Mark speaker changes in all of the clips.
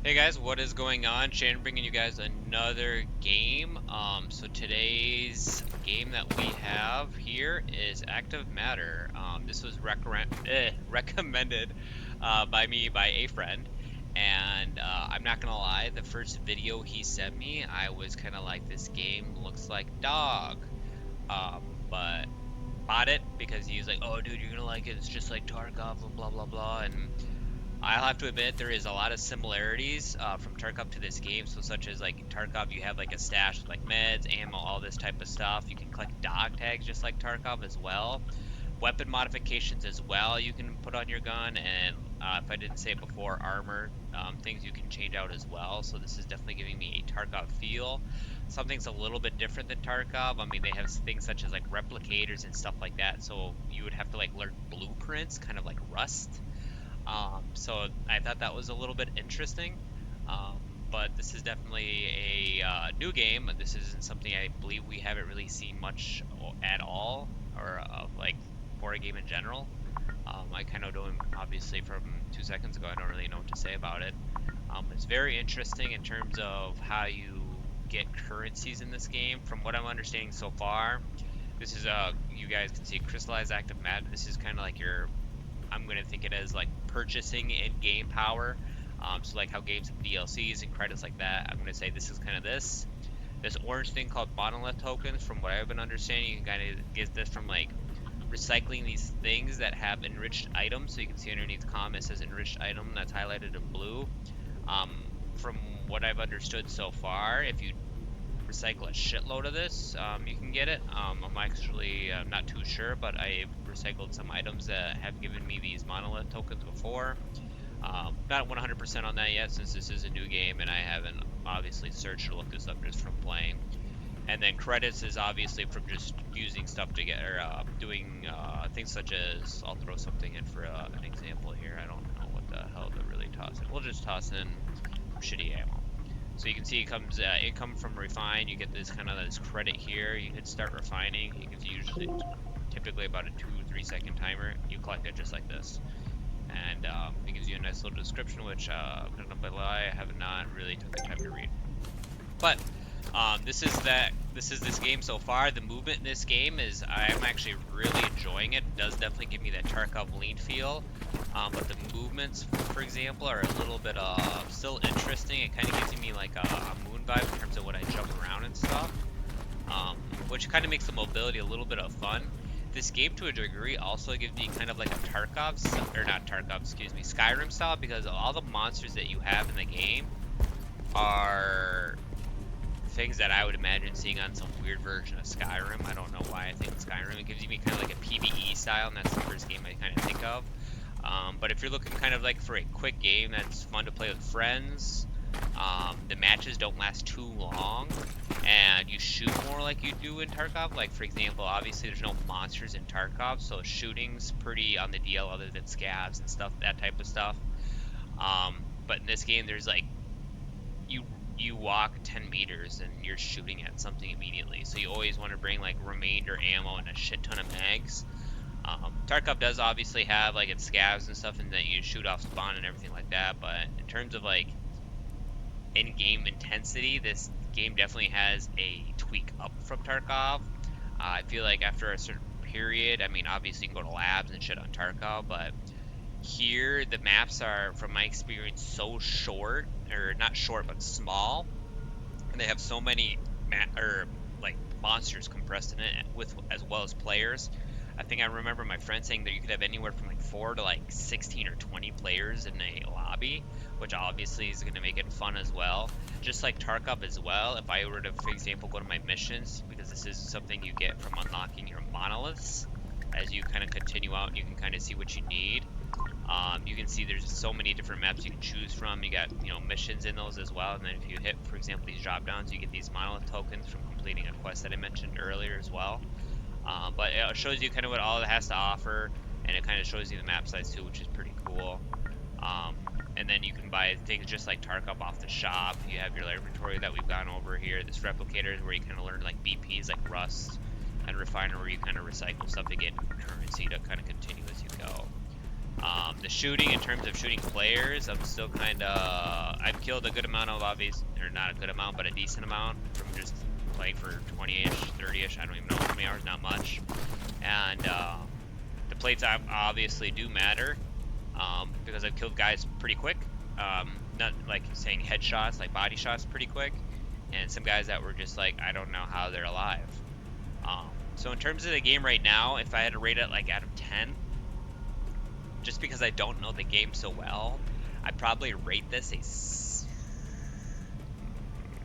Speaker 1: Hey guys, what is going on? Shannon bringing you guys another game. So today's game that we have here is Active Matter. This was recommended by me by a friend, and I'm not gonna lie, the first video he sent me, I was kind of like, this game looks like dog. But bought it because he was like, oh dude, you're gonna like it. It's just like Tarkov and blah blah blah, and I'll have to admit there is a lot of similarities from Tarkov to this game. So such as like in Tarkov, you have like a stash with like meds, ammo, all this type of stuff. You can collect dog tags just like Tarkov as well. Weapon modifications as well you can put on your gun, and if I didn't say it before, armor, things you can change out as well. So this is definitely giving me a Tarkov feel. Something's a little bit different than Tarkov. I mean, they have things such as like replicators and stuff like that. So you would have to like learn blueprints, kind of like Rust. So I thought that was a little bit interesting. Um, but this is definitely a new game. This isn't something I believe we haven't really seen much at all, or like for a game in general. I kind of don't, obviously from 2 seconds ago, I don't really know what to say about it. It's very interesting in terms of how you get currencies in this game. From what I'm understanding so far, this is you guys can see crystallized active matter. This is kind of like your, I'm going to think it as like purchasing in-game power. So like how games have DLCs and credits like that, I'm going to say this is kind of this. This orange thing called monolith tokens, from what I've been understanding, you can kind of get this from like recycling these things that have enriched items. So you can see underneath comment it says enriched item, that's highlighted in blue. From what I've understood so far, if you recycle a shitload of this, you can get it. I'm actually not too sure, but I've recycled some items that have given me these monolith tokens before. Not 100% on that yet, since this is a new game and I haven't obviously searched or looked this up just from playing. And then credits is obviously from just using stuff to get, or doing things such as, I'll throw something in for an example here. I don't know what the hell to really toss in. We'll just toss in shitty ammo. So you can see it comes income from refine. You get this kind of this credit here. You hit start refining. You can see usually typically about a 2-3 second timer. You collect it just like this, and it gives you a nice little description, which I'm gonna lie, I have not really took the time to read. But this is this game so far. The movement in this game is, I'm actually really enjoying it. It does definitely give me that Tarkov lean feel. But the movements, for example, are a little bit still interesting. It kind of gives me like a moon vibe in terms of when I jump around and stuff, which kind of makes the mobility a little bit of fun. This game, to a degree, also gives me kind of like a Tarkov, or not Tarkov, excuse me, Skyrim style, because all the monsters that you have in the game are things that I would imagine seeing on some weird version of Skyrim. I don't know why I think Skyrim. It gives me kind of like a PvE style, and that's the first game I kind of think of. But if you're looking kind of like for a quick game that's fun to play with friends, the matches don't last too long, and you shoot more like you do in Tarkov. Like, for example, obviously there's no monsters in Tarkov, so shooting's pretty on the DL other than scavs and stuff, that type of stuff. But in this game, there's like, you walk 10 meters and you're shooting at something immediately, so you always want to bring like remainder ammo and a shit ton of mags. Tarkov does obviously have like its scavs and stuff, and that you shoot off spawn and everything like that, but in terms of like in-game intensity, this game definitely has a tweak up from Tarkov. I feel like after a certain period, I mean, obviously you can go to labs and shit on Tarkov, but here the maps are, from my experience, so short, or not short but small, and they have so many like monsters compressed in it, with as well as players. I think I remember my friend saying that you could have anywhere from like 4 to like 16 or 20 players in a lobby, which obviously is going to make it fun as well. Just like Tarkov as well, if I were to, for example, go to my missions, because this is something you get from unlocking your monoliths, as you kind of continue out, you can kind of see what you need. You can see there's so many different maps you can choose from. You got, you know, missions in those as well, and then if you hit, for example, these drop downs, you get these monolith tokens from completing a quest that I mentioned earlier as well. But it shows you kind of what all it has to offer, and it kind of shows you the map size too, which is pretty cool. And then you can buy things just like Tarkov off the shop. You have your inventory that we've gone over here. This replicators where you kind of learn like BPs like Rust, and refiner where you kind of recycle stuff to get currency to kind of continue as you go. The shooting, in terms of shooting players, I'm still kind of, I'm killed a good amount of obvious, or not a good amount, but a decent amount from just playing for 20-ish, 30-ish, I don't even know how many hours, not much. And the plates obviously do matter because I've killed guys pretty quick. Not like saying headshots, like body shots pretty quick. And some guys that were just like, I don't know how they're alive. So in terms of the game right now, if I had to rate it like out of 10, just because I don't know the game so well, I'd probably rate this a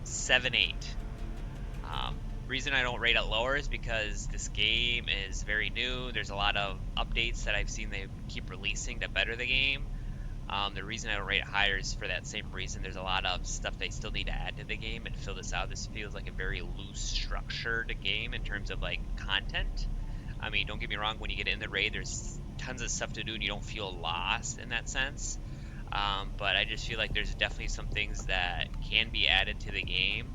Speaker 1: 7, 8. Reason I don't rate it lower is because this game is very new. There's a lot of updates that I've seen they keep releasing to better the game. The reason I don't rate it higher is for that same reason. There's a lot of stuff they still need to add to the game and fill this out. This feels like a very loose, structured game in terms of like content. I mean, don't get me wrong, when you get in the raid, there's tons of stuff to do and you don't feel lost in that sense. But I just feel like there's definitely some things that can be added to the game.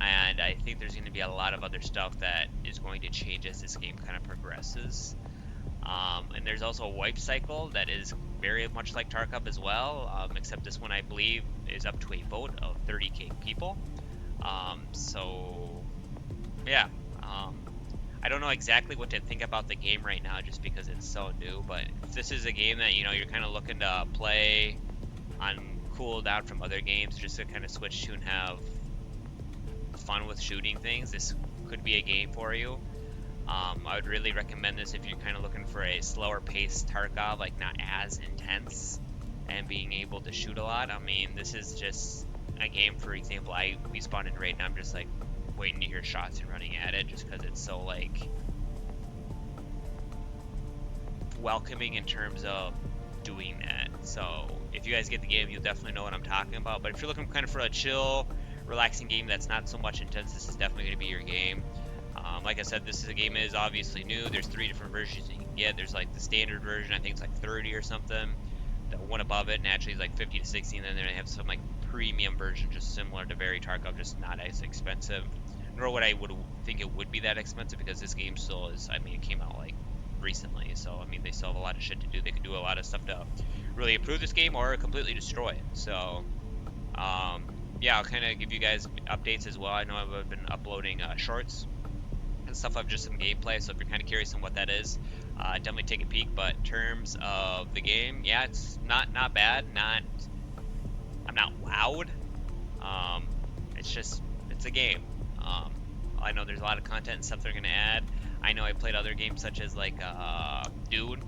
Speaker 1: And I think there's going to be a lot of other stuff that is going to change as this game kind of progresses. And there's also a wipe cycle that is very much like Tarkov as well, except this one I believe is up to a vote of 30k people. So yeah, I don't know exactly what to think about the game right now just because it's so new, but if this is a game that you're kind of looking to play on cooldown from other games just to kind of switch to and have fun with shooting things, this could be a game for you. I would really recommend this if you're kind of looking for a slower paced Tarkov, like not as intense and being able to shoot a lot. I mean, this is just a game, for example, we spawned in raid and I'm just like waiting to hear shots and running at it just because it's so like welcoming in terms of doing that. So if you guys get the game, you'll definitely know what I'm talking about. But if you're looking kind of for a chill, relaxing game that's not so much intense, this is definitely going to be your game. Like I said, this game is obviously new. There's 3 different versions you can get. There's like the standard version, I think it's like 30 or something. The one above it naturally is like 50 to 60, and then they have some like premium version just similar to very Tarkov, just not as expensive. Nor would I would think it would be that expensive because this game still is, I mean, it came out like recently, so I mean they still have a lot of shit to do. They could do a lot of stuff to really improve this game or completely destroy it. So yeah, I'll kind of give you guys updates as well. I know I've been uploading shorts and stuff of just some gameplay, so if you're kind of curious on what that is, definitely take a peek. But in terms of the game, yeah, it's not bad. I'm not wowed. It's a game. I know there's a lot of content and stuff they're gonna add. I know I played other games such as like Dude,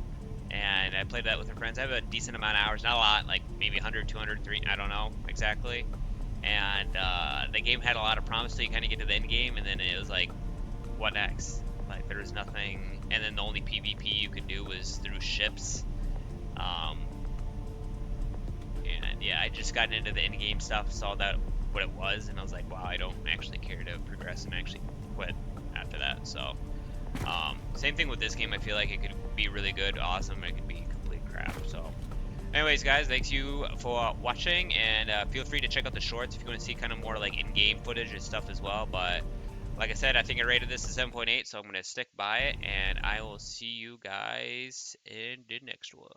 Speaker 1: and I played that with my friends. I have a decent amount of hours, not a lot, like maybe 100, 200, 300, I don't know exactly. And the game had a lot of promise till you kind of get to the end game, and then it was like, what next? Like there was nothing, and then the only PvP you could do was through ships. And yeah, I just got into the end game stuff, saw that what it was, and I was like, wow, I don't actually care to progress, and actually quit after that. So same thing with this game. I feel like it could be really good, awesome, it could be complete crap. So anyways, guys, thanks you for watching, and feel free to check out the shorts if you want to see kind of more like in-game footage and stuff as well. But like I said, I think I rated this a 7.8, so I'm going to stick by it, and I will see you guys in the next one.